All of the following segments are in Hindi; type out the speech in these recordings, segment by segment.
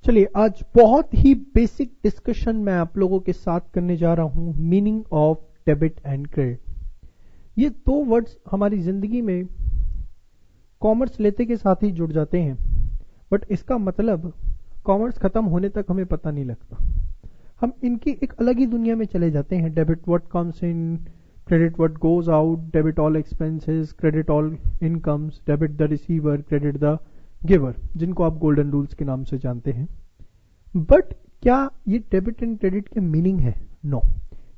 चलिए आज बहुत ही बेसिक डिस्कशन मैं आप लोगों के साथ करने जा रहा हूं, meaning of debit and credit. ये दो वर्ड्स हमारी जिंदगी में कॉमर्स लेते के साथ ही जुड़ जाते हैं, बट इसका मतलब कॉमर्स खत्म होने तक हमें पता नहीं लगता। हम इनकी एक अलग ही दुनिया में चले जाते हैं। Debit what comes in, credit what goes out, debit all expenses, credit all incomes, debit the receiver, credit the giver, जिनको आप गोल्डन रूल्स के नाम से जानते हैं। बट क्या ये डेबिट एंड क्रेडिट के मीनिंग है? नो,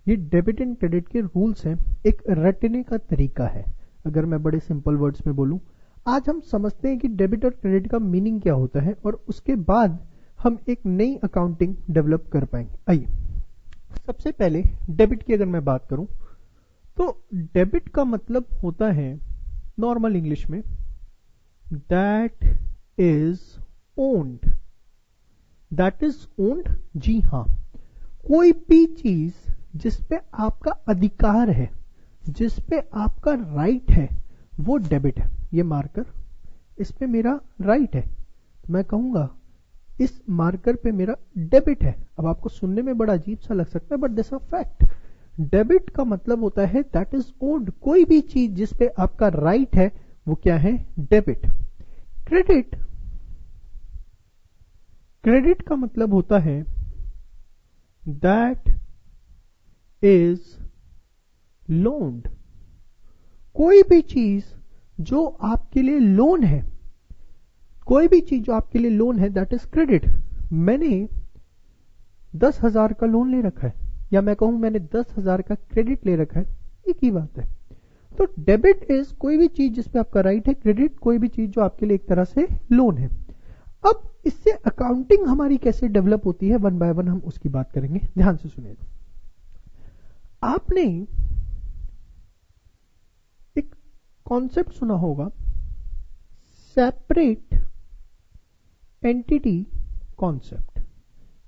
ये डेबिट एंड क्रेडिट के रूल्स हैं, एक रटने का तरीका है। अगर मैं बड़े सिंपल वर्ड्स में बोलूं, आज हम समझते हैं कि डेबिट और क्रेडिट का मीनिंग क्या होता है और उसके बाद हम एक नई अकाउंटिंग डेवलप कर पाएंगे। आइए, सबसे पहले डेबिट की अगर मैं बात करूं तो डेबिट का मतलब होता है नॉर्मल इंग्लिश में that is owned. That is owned, जी हां, कोई भी चीज जिस पे आपका अधिकार है, जिस पे आपका राइट है, वो डेबिट है। ये मार्कर, इस पे मेरा राइट है, मैं कहूंगा इस मार्कर पे मेरा डेबिट है। अब आपको सुनने में बड़ा अजीब सा लग सकता है, but this a fact. Debit का मतलब होता है दैट इज ओन्ड, कोई भी चीज जिस पे आपका राइट है वो क्या है? डेबिट। क्रेडिट, क्रेडिट का मतलब होता है दैट इज लोन्ड, कोई भी चीज जो आपके लिए लोन है, कोई भी चीज जो आपके लिए लोन है, दैट इज क्रेडिट। मैंने 10,000 का लोन ले रखा है, या मैं कहूं मैंने 10,000 का क्रेडिट ले रखा है, एक ही बात है। तो डेबिट इज कोई भी चीज जिसपे आपका राइट है, क्रेडिट कोई भी चीज जो आपके लिए एक तरह से लोन है। अब इससे अकाउंटिंग हमारी कैसे डेवलप होती है, वन बाय वन हम उसकी बात करेंगे। ध्यान से सुनिए। आपने एक कॉन्सेप्ट सुना होगा, सेपरेट एंटिटी कॉन्सेप्ट।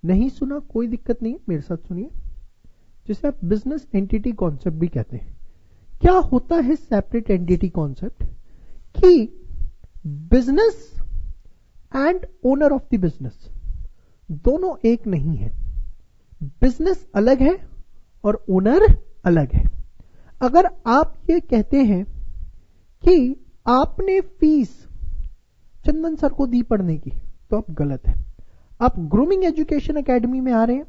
नहीं सुना कोई दिक्कत नहीं है, मेरे साथ सुनिए, जिसे आप बिजनेस एंटिटी कॉन्सेप्ट भी कहते हैं। क्या होता है सेपरेट एंटिटी कॉन्सेप्ट? कि business and owner of the business दोनों एक नहीं है। बिजनेस अलग है और ओनर अलग है। अगर आप ये कहते हैं कि आपने फीस चंदन सर को दी पढ़ने की, तो आप गलत है। आप ग्रूमिंग एजुकेशन एकेडमी में आ रहे हैं,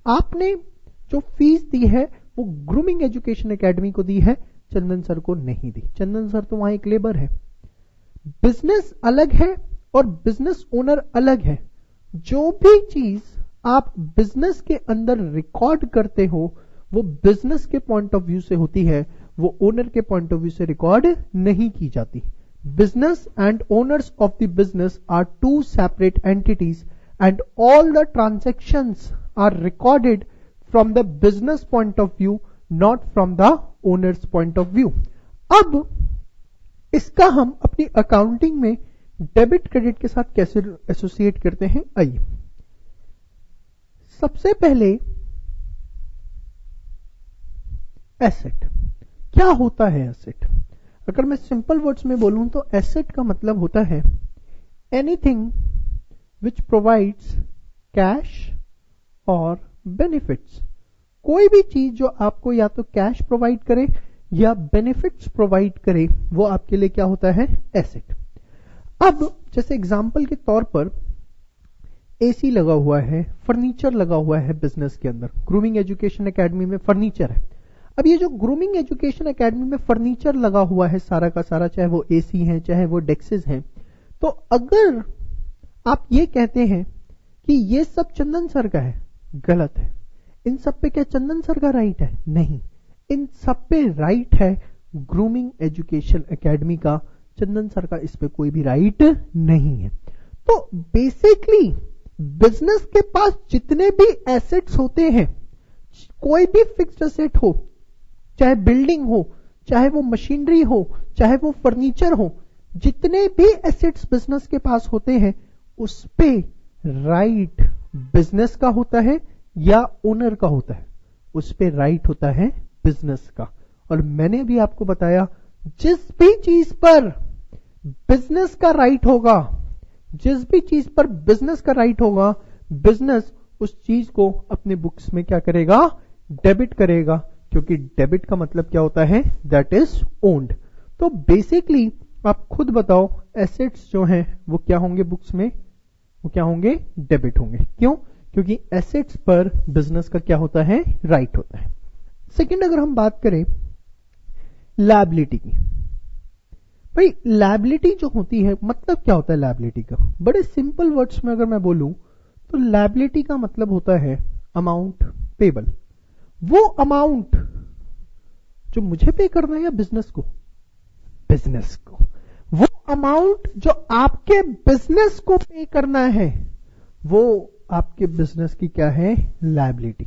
आपने जो फीस दी है वो ग्रूमिंग एजुकेशन एकेडमी को दी है, चंदन सर को नहीं दी। चंदन सर तो वहां एक लेबर है। बिजनेस अलग है और बिजनेस ओनर अलग है। जो भी चीज आप बिजनेस के अंदर रिकॉर्ड करते हो वो बिजनेस के पॉइंट ऑफ व्यू से होती है, वो ओनर के पॉइंट ऑफ व्यू से रिकॉर्ड नहीं की जाती। Business and owners of the business are two separate entities and all the transactions are recorded from the business point of view, not from the owners point of view. अब इसका हम अपनी अकाउंटिंग में डेबिट क्रेडिट के साथ कैसे एसोसिएट करते हैं? आइए, सबसे पहले एसेट। क्या होता है एसेट? अगर मैं सिंपल वर्ड्स में बोलूं तो एसेट का मतलब होता है एनीथिंग विच प्रोवाइड्स कैश और बेनिफिट्स। कोई भी चीज जो आपको या तो कैश प्रोवाइड करे या बेनिफिट्स प्रोवाइड करे, वो आपके लिए क्या होता है? एसेट। अब जैसे एग्जांपल के तौर पर एसी लगा हुआ है, फर्नीचर लगा हुआ है बिजनेस के अंदर। ग्रूमिंग एजुकेशन एकेडमी में फर्नीचर है। अब ये जो ग्रूमिंग एजुकेशन एकेडमी में फर्नीचर लगा हुआ है सारा का सारा, चाहे वो एसी है चाहे वो डेस्क्स हैं, तो अगर आप ये कहते हैं कि ये सब चंदन सर का है, गलत है। इन सब पे क्या चंदन सर का राइट है? नहीं, इन सब पे राइट है ग्रूमिंग एजुकेशन एकेडमी का। चंदन सर का इस पे कोई भी राइट नहीं है। तो बेसिकली बिजनेस के पास जितने भी एसेट्स होते हैं, कोई भी फिक्स्ड एसेट हो, चाहे बिल्डिंग हो, चाहे वो मशीनरी हो, चाहे वो फर्नीचर हो, जितने भी एसेट्स बिजनेस के पास होते हैं उस पे राइट बिजनेस का होता है या ओनर का होता है? उस पे राइट होता है बिजनेस का। और मैंने भी आपको बताया, जिस भी चीज पर बिजनेस का राइट होगा, जिस भी चीज पर बिजनेस का राइट होगा, बिजनेस उस चीज को अपने बुक्स में क्या करेगा, डेबिट करेगा, क्योंकि डेबिट का मतलब क्या होता है, दैट इज ओन्ड। तो बेसिकली आप खुद बताओ, एसेट्स जो हैं वो क्या होंगे बुक्स में, वो क्या होंगे, डेबिट होंगे। क्यों? क्योंकि एसेट्स पर बिजनेस का क्या होता है, राइट होता है। सेकंड, अगर हम बात करें लायबिलिटी की, भाई लायबिलिटी जो होती है, मतलब क्या होता है लायबिलिटी का, बड़े सिंपल वर्ड्स में अगर मैं बोलूं तो लायबिलिटी का मतलब होता है अमाउंट पेबल। वो अमाउंट जो मुझे पे करना है या बिजनेस को, बिजनेस को, वो अमाउंट जो आपके बिजनेस को पे करना है, वो आपके बिजनेस की क्या है, लायबिलिटी।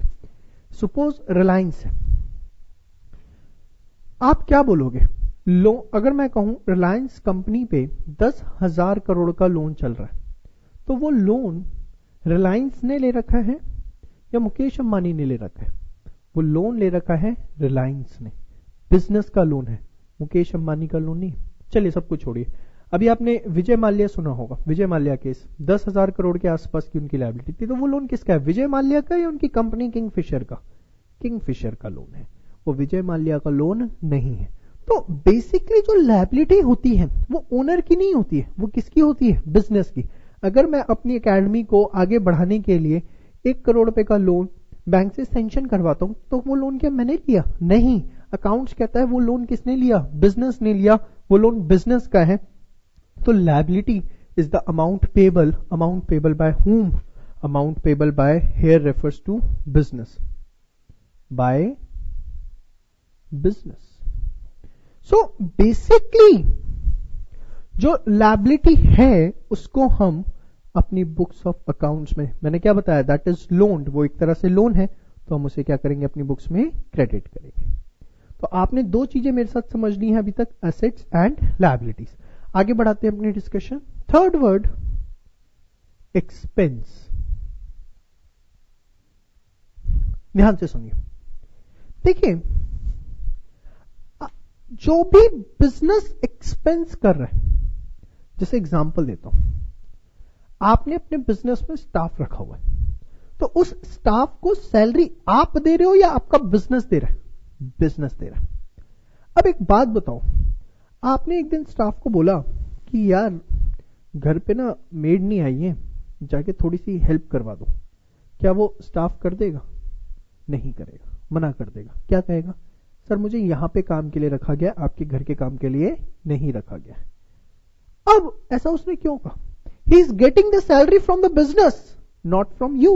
सपोज रिलायंस है, आप क्या बोलोगे, अगर मैं कहूं रिलायंस कंपनी पे 10,000 करोड़ का लोन चल रहा है, तो वो लोन रिलायंस ने ले रखा है या मुकेश अंबानी ने ले रखा है? वो लोन ले रखा है रिलायंस ने, बिजनेस का लोन है, मुकेश अंबानी का लोन नहीं। चलिए सब कुछ छोड़िए, अभी आपने विजय माल्या सुना होगा, विजय माल्या केस, 10,000 करोड़ के आसपास की उनकी लायबिलिटी थी, तो वो लोन किसका है, विजय माल्या का या उनकी कंपनी किंगफिशर का? किंगफिशर का लोन है, वो विजय माल्या का लोन नहीं है। तो बेसिकली जो लायबिलिटी होती है वो ओनर की नहीं होती है, वो किसकी होती है, बिजनेस की। अगर मैं अपनी एकेडमी को आगे बढ़ाने के लिए 1 करोड़ रुपए का लोन बैंक से सैंक्शन करवाता हूं, तो वो लोन क्या मैंने लिया? नहीं, अकाउंट्स कहता है वो लोन किसने लिया, बिजनेस ने लिया, वो लोन बिजनेस का है। तो liability is the amount payable by whom, amount payable by here refers to business, by business. So basically जो लायबिलिटी है उसको हम अपनी बुक्स ऑफ अकाउंट्स में, मैंने क्या बताया, दैट इज लोन्ड, वो एक तरह से लोन है, तो हम उसे क्या करेंगे, अपनी बुक्स में क्रेडिट करेंगे। तो आपने 2 चीजें मेरे साथ समझ ली हैं अभी तक, एसेट्स एंड लायबिलिटीज। आगे बढ़ाते हैं अपनी डिस्कशन। Third word, expense. ध्यान से सुनिए, देखिए जो भी बिजनेस एक्सपेंस कर रहे हैं, जैसे एग्जांपल देता हूं, आपने अपने बिजनेस में स्टाफ रखा हुआ है, तो उस स्टाफ को सैलरी आप दे रहे हो या आपका बिजनेस दे रहा है? बिजनेस दे रहा है। अब एक बात बताओ, आपने एक दिन स्टाफ को बोला कि यार घर पे ना मेड नहीं आई है, जाके थोड़ी सी हेल्प करवा दो, क्या वो स्टाफ कर देगा? नहीं करेगा, मना कर देगा। क्या कहेगा, सर मुझे यहां पे काम के लिए रखा गया, आपके घर के काम के लिए नहीं रखा गया। अब ऐसा उसने क्यों कहा? He is getting the salary from the business, not from you.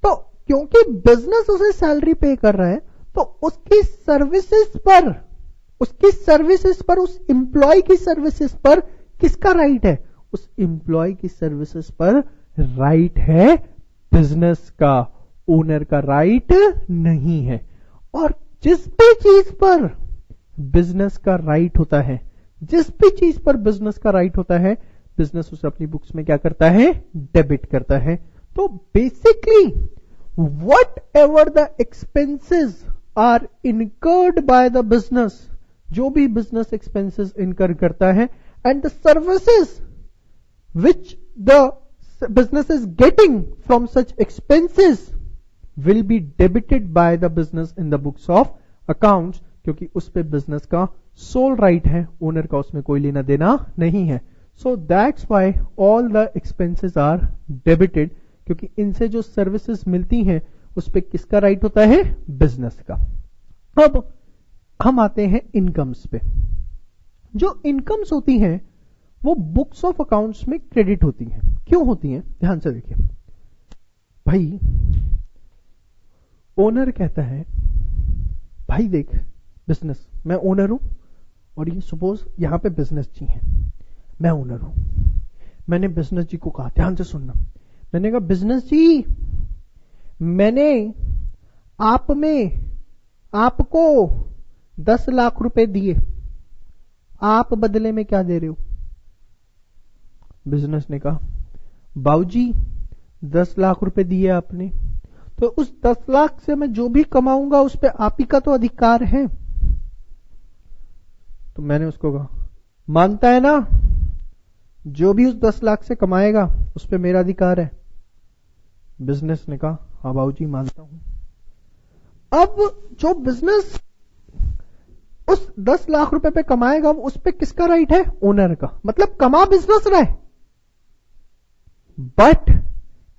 तो क्योंकि बिजनेस उसे सैलरी पे कर रहा है, तो उसकी सर्विसेज पर, उस एम्प्लॉय की सर्विसेज पर किसका राइट है? उस एम्प्लॉय की सर्विसेज पर राइट है बिजनेस का, ओनर का राइट नहीं है। और जिस भी चीज पर बिजनेस का राइट होता है, जिस भी चीज पर बिजनेस का राइट होता है, बिजनेस उसे अपनी बुक्स में क्या करता है, डेबिट करता है। तो basically whatever the expenses are incurred by the business, जो भी बिजनेस एक्सपेंसेस इनकर करता है, and the services which the business is getting from such expenses will be debited by the business in the books of accounts, क्योंकि उस पे बिजनेस का सोल राइट है, ओनर का उसमें कोई लेना देना नहीं है। So that's why all the expenses are debited, क्योंकि इनसे जो सर्विसेज मिलती हैं उस पे किसका राइट होता है, बिजनेस का। अब हम आते हैं इनकम्स पे। जो इनकम्स होती हैं वो बुक्स ऑफ अकाउंट्स में क्रेडिट होती हैं। क्यों होती हैं? ध्यान से देखिए भाई, ओनर कहता है भाई देख बिजनेस, मैं ओनर हूं और ये सपोज यहां पे बिजनेस जी है, मैं ओनर हूं। मैंने बिजनेस जी को कहा, ध्यान से सुनना, मैंने कहा बिजनेस जी, मैंने आपको 10 लाख रुपए दिए, आप बदले में क्या दे रहे हो? बिजनेस ने कहा बाबूजी 10 लाख रुपए दिए आपने, तो उस 10 लाख से मैं जो भी कमाऊंगा उस पे आप ही का तो अधिकार है। तो मैंने उसको कहा मानता है ना, जो भी उस 10 लाख से कमाएगा उस पे मेरा अधिकार है। बिजनेस ने कहा हाँ बाबूजी मानता हूं। अब जो बिजनेस उस 10 लाख रुपए पे कमाएगा उस पे किसका राइट है? ओनर का। मतलब कमा बिजनेस रहे, बट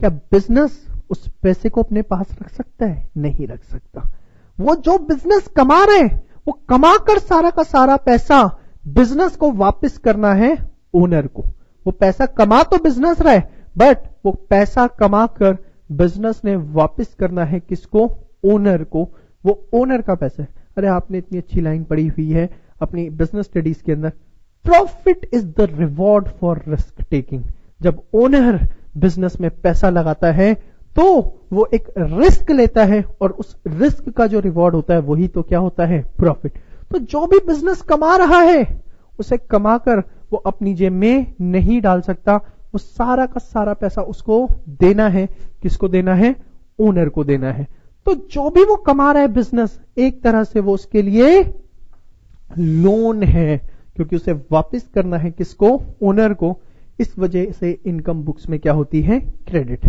क्या बिजनेस उस पैसे को अपने पास रख सकता है? नहीं रख सकता। वो जो बिजनेस कमा रहे वो कमाकर सारा का सारा पैसा बिजनेस को वापस करना है ओनर को। वो पैसा कमा तो बिजनेस रहे, बट वो पैसा कमाकर बिजनेस ने वापस करना है किसको? ओनर को। वो ओनर का पैसा है। अरे आपने इतनी अच्छी लाइन पढ़ी हुई है अपनी बिजनेस स्टडीज के अंदर, profit is the reward for risk taking. जब ओनर बिजनेस में पैसा लगाता है तो वो एक रिस्क लेता है, और उस रिस्क का जो रिवॉर्ड होता है वही तो क्या होता है? प्रॉफिट। तो जो भी बिजनेस कमा रहा है उसे कमाकर वो अपनी जेब में नहीं डाल सकता। वो सारा का सारा पैसा उसको देना है। किसको देना है? ओनर को देना है। तो जो भी वो कमा रहा है बिजनेस, एक तरह से वो उसके लिए लोन है, क्योंकि उसे वापस करना है किसको? ओनर को। इस वजह से इनकम बुक्स में क्या होती है? क्रेडिट।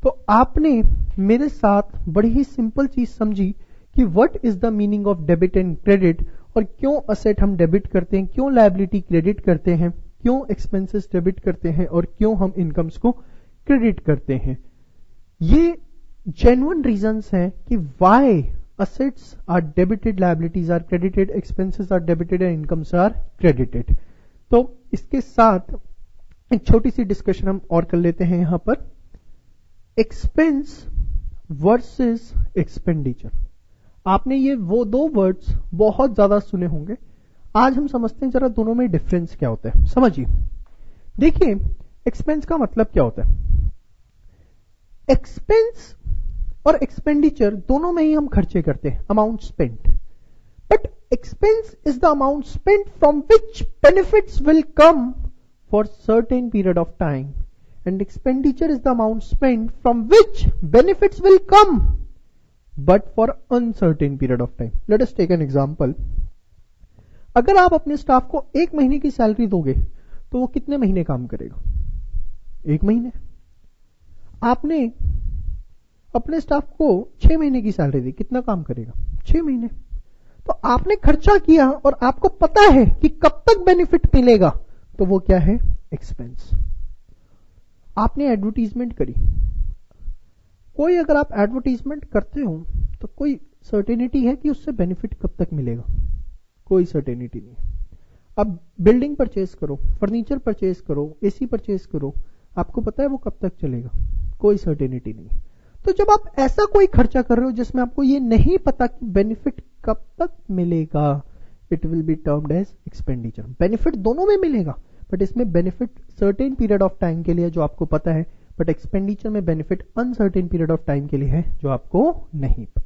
तो आपने मेरे साथ बड़ी ही सिंपल चीज समझी कि what is the meaning of debit and credit, और क्यों असेट हम डेबिट करते हैं, क्यों लायबिलिटी क्रेडिट करते हैं, क्यों एक्सपेंसेस डेबिट करते हैं, और क्यों हम इनकम्स को क्रेडिट करते हैं। ये जेन्युइन रीजंस हैं कि why assets are debited, liabilities are credited, expenses are debited and incomes are credited। तो इसके साथ एक छोटी सी डिस्कशन हम और कर लेते हैं यहां पर, एक्सपेंस वर्सेस एक्सपेंडिचर। आपने ये वो दो वर्ड्स बहुत ज्यादा सुने होंगे। आज हम समझते हैं जरा दोनों में डिफरेंस क्या होता है। समझिए, देखिए एक्सपेंस का मतलब क्या होता है। एक्सपेंस और एक्सपेंडिचर दोनों में ही हम खर्चे करते हैं, amount spent. But expense is the amount spent from which benefits will come for certain period of time, and expenditure is the amount spent from which benefits will come but for uncertain period of time. Let us take an example. अगर आप अपने स्टाफ को 1 महीने की सैलरी दोगे तो वो कितने महीने काम करेगा? 1 महीने। आपने अपने स्टाफ को 6 महीने की सैलरी दी, कितना काम करेगा? 6 महीने। तो आपने खर्चा किया और आपको पता है कि कब तक बेनिफिट मिलेगा, तो वो क्या है? एक्सपेंस। आपने एडवर्टीजमेंट करी, कोई अगर आप एडवर्टीजमेंट करते हो तो कोई सर्टेनिटी है कि उससे बेनिफिट कब तक मिलेगा? कोई सर्टेनिटी नहीं। अब बिल्डिंग परचेज करो, फर्नीचर परचेज करो, एसी परचेज करो, आपको पता है वो कब तक चलेगा? कोई सर्टेनिटी नहीं। तो जब आप ऐसा कोई खर्चा कर रहे हो जिसमें आपको ये नहीं पता कि बेनिफिट कब तक मिलेगा, it will be termed as expenditure. Benefit दोनों में मिलेगा, बट इसमें benefit certain period of time के लिए जो आपको पता है, बट एक्सपेंडिचर में benefit uncertain period of time के लिए है जो आपको नहीं पता।